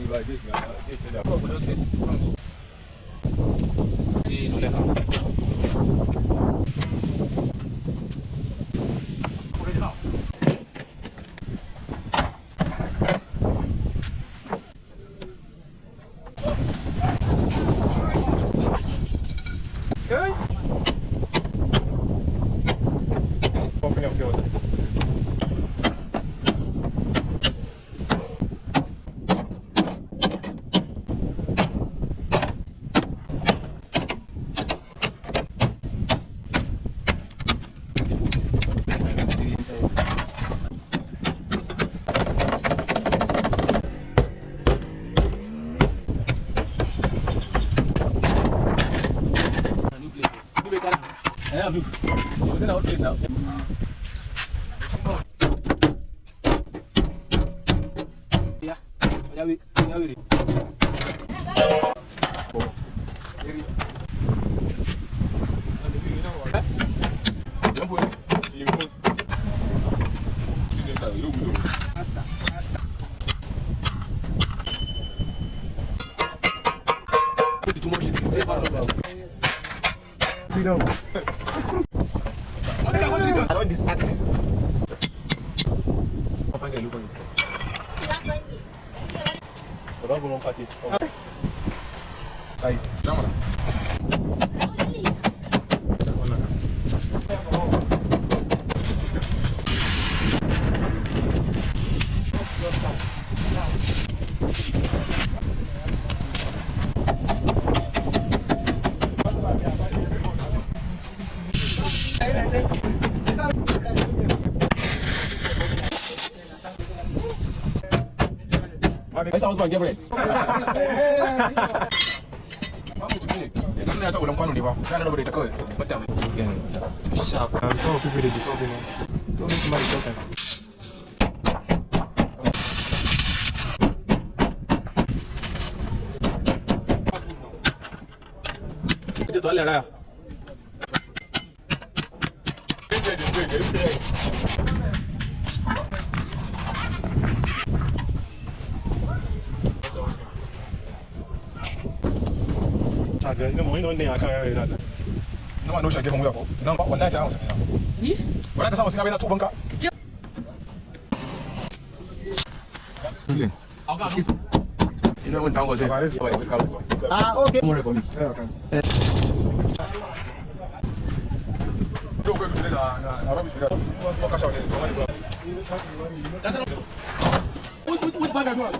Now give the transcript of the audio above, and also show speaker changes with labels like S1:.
S1: like this now. See, no letter.
S2: Freedom. I don't this active. I don't go on package. Side. I was going to get ready. Sharp. Some people they dissolve it. Don't make somebody talk. It's all right. No more, no name. I can't remember that. No one knows I give him up. No, one nice house. What I was saying, I two bunker. You know when down was it? Ah, okay. More for me. Okay. Don't go to